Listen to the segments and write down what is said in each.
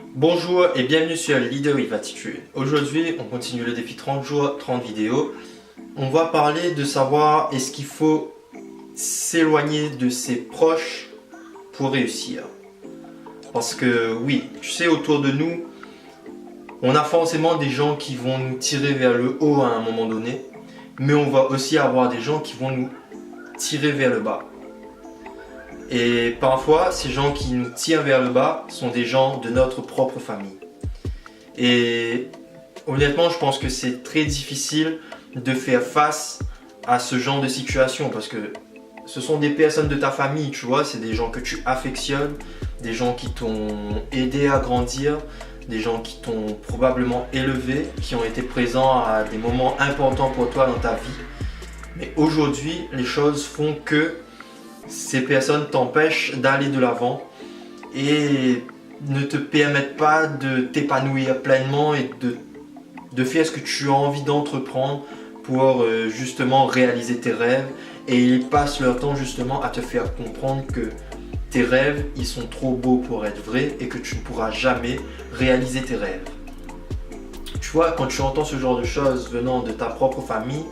Bonjour et bienvenue sur Leader with Attitude. Aujourd'hui, on continue le défi 30 jours, 30 vidéos. On va parler de savoir est-ce qu'il faut s'éloigner de ses proches pour réussir. Parce que oui, tu sais, autour de nous, on a forcément des gens qui vont nous tirer vers le haut à un moment donné, mais on va aussi avoir des gens qui vont nous tirer vers le bas. Et parfois, ces gens qui nous tirent vers le bas sont des gens de notre propre famille. Et honnêtement, je pense que c'est très difficile de faire face à ce genre de situation parce que ce sont des personnes de ta famille, tu vois, c'est des gens que tu affectionnes, des gens qui t'ont aidé à grandir, des gens qui t'ont probablement élevé, qui ont été présents à des moments importants pour toi dans ta vie. Mais aujourd'hui, les choses font que ces personnes t'empêchent d'aller de l'avant et ne te permettent pas de t'épanouir pleinement et de faire ce que tu as envie d'entreprendre pour justement réaliser tes rêves. Et ils passent leur temps justement à te faire comprendre que tes rêves, ils sont trop beaux pour être vrais et que tu ne pourras jamais réaliser tes rêves. Tu vois, quand tu entends ce genre de choses venant de ta propre famille,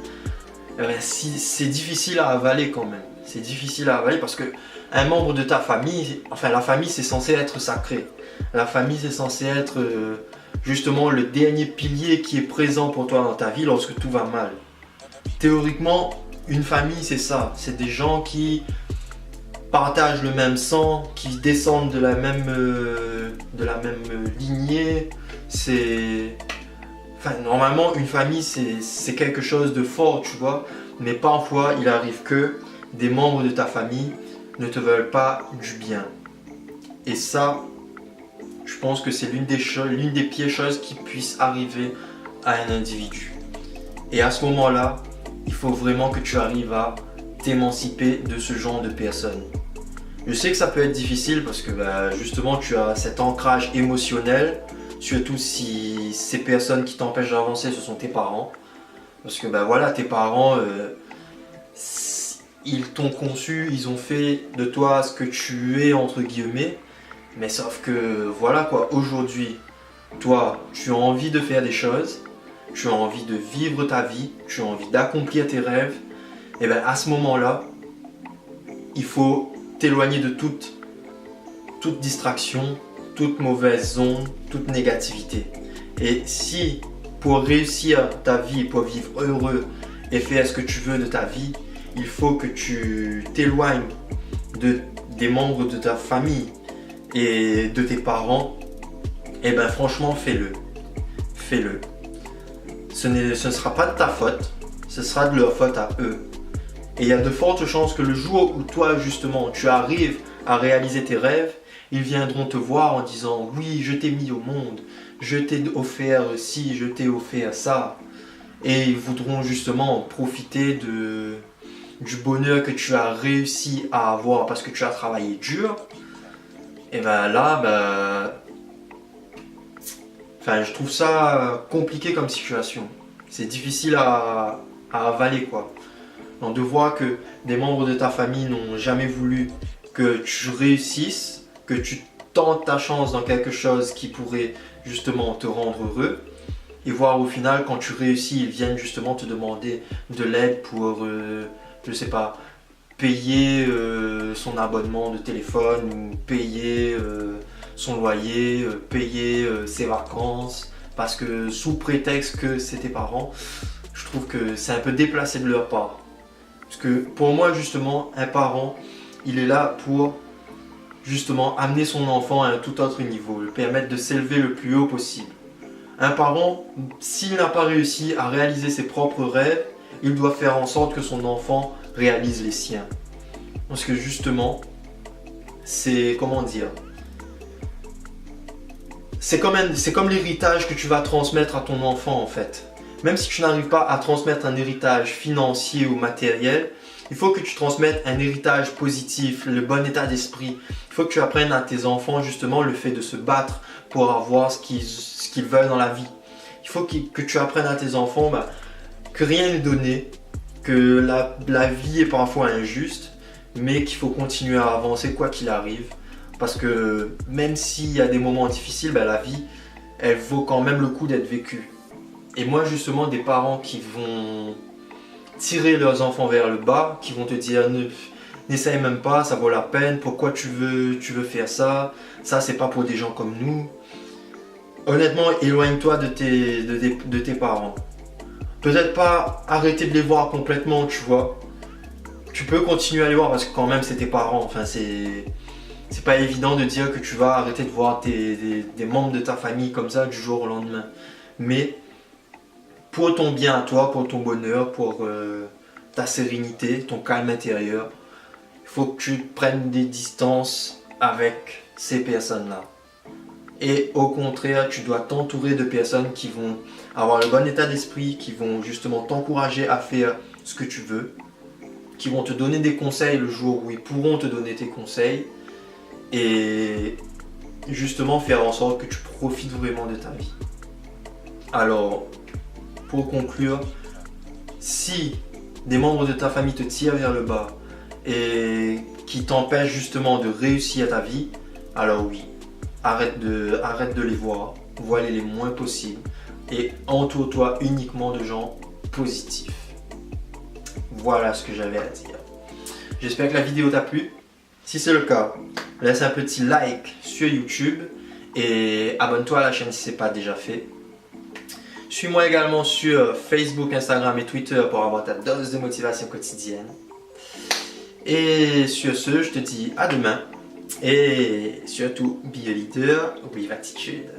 c'est difficile à avaler quand même. C'est difficile à avaler parce que un membre de ta famille, enfin la famille c'est censé être sacré. La famille c'est censé être justement le dernier pilier qui est présent pour toi dans ta vie lorsque tout va mal. Théoriquement, une famille c'est ça. C'est des gens qui partagent le même sang, qui descendent de la même lignée. Normalement, une famille, c'est quelque chose de fort, tu vois. Mais parfois, il arrive que des membres de ta famille ne te veulent pas du bien. Et ça, je pense que c'est l'une des pires choses qui puisse arriver à un individu. Et à ce moment-là, il faut vraiment que tu arrives à t'émanciper de ce genre de personnes. Je sais que ça peut être difficile parce que justement, tu as cet ancrage émotionnel. Surtout si ces personnes qui t'empêchent d'avancer, ce sont tes parents. Parce que voilà, tes parents, ils t'ont conçu, ils ont fait de toi ce que tu es, entre guillemets. Mais sauf que voilà quoi, aujourd'hui, toi, tu as envie de faire des choses, tu as envie de vivre ta vie, tu as envie d'accomplir tes rêves. Et à ce moment-là, il faut t'éloigner de toute distraction, toute mauvaise onde, toute négativité. Et si pour réussir ta vie, pour vivre heureux et faire ce que tu veux de ta vie, il faut que tu t'éloignes des membres de ta famille et de tes parents, et franchement fais-le. Fais-le. Ce ne sera pas de ta faute, ce sera de leur faute à eux. Et il y a de fortes chances que le jour où toi justement tu arrives à réaliser tes rêves, ils viendront te voir en disant « Oui, je t'ai mis au monde, je t'ai offert ci, je t'ai offert ça. » Et ils voudront justement profiter du bonheur que tu as réussi à avoir parce que tu as travaillé dur. Et je trouve ça compliqué comme situation. C'est difficile à avaler quoi. Donc de voir que des membres de ta famille n'ont jamais voulu que tu réussisses, que tu tentes ta chance dans quelque chose qui pourrait justement te rendre heureux, et voir au final quand tu réussis, ils viennent justement te demander de l'aide pour, je sais pas, payer son abonnement de téléphone, ou payer son loyer, payer ses vacances, parce que sous prétexte que c'est tes parents, je trouve que c'est un peu déplacé de leur part. Parce que pour moi justement, un parent, il est là pour justement amener son enfant à un tout autre niveau, le permettre de s'élever le plus haut possible. Un parent, s'il n'a pas réussi à réaliser ses propres rêves, il doit faire en sorte que son enfant réalise les siens. Parce que justement, c'est comme l'héritage que tu vas transmettre à ton enfant en fait. Même si tu n'arrives pas à transmettre un héritage financier ou matériel, il faut que tu transmettes un héritage positif, le bon état d'esprit. Il faut que tu apprennes à tes enfants justement le fait de se battre pour avoir ce qu'ils veulent dans la vie. Il faut que tu apprennes à tes enfants que rien n'est donné, que la vie est parfois injuste, mais qu'il faut continuer à avancer quoi qu'il arrive, Parce que même s'il y a des moments difficiles, ben, la vie, elle vaut quand même le coup d'être vécue. Et moi justement, des parents qui vont tirer leurs enfants vers le bas, qui vont te dire n'essaye même pas, ça vaut la peine, pourquoi tu veux faire ça, ça c'est pas pour des gens comme nous. Honnêtement, éloigne-toi de tes parents. Peut-être pas arrêter de les voir complètement, tu vois. Tu peux continuer à les voir parce que quand même c'est tes parents, enfin c'est pas évident de dire que tu vas arrêter de voir des membres de ta famille comme ça du jour au lendemain. Mais pour ton bien à toi, pour ton bonheur, pour ta sérénité, ton calme intérieur, il faut que tu prennes des distances avec ces personnes-là. Et au contraire, tu dois t'entourer de personnes qui vont avoir le bon état d'esprit, qui vont justement t'encourager à faire ce que tu veux, qui vont te donner des conseils le jour où ils pourront te donner tes conseils, et justement faire en sorte que tu profites vraiment de ta vie. Alors, pour conclure, si des membres de ta famille te tirent vers le bas et qui t'empêchent justement de réussir ta vie, alors oui, arrête de les voir, vois-les le moins possible et entoure-toi uniquement de gens positifs. Voilà ce que j'avais à dire. J'espère que la vidéo t'a plu. Si c'est le cas, laisse un petit like sur YouTube et abonne-toi à la chaîne si ce n'est pas déjà fait. Suis-moi également sur Facebook, Instagram et Twitter pour avoir ta dose de motivation quotidienne. Et sur ce, je te dis à demain. Et surtout, be a leader with attitude.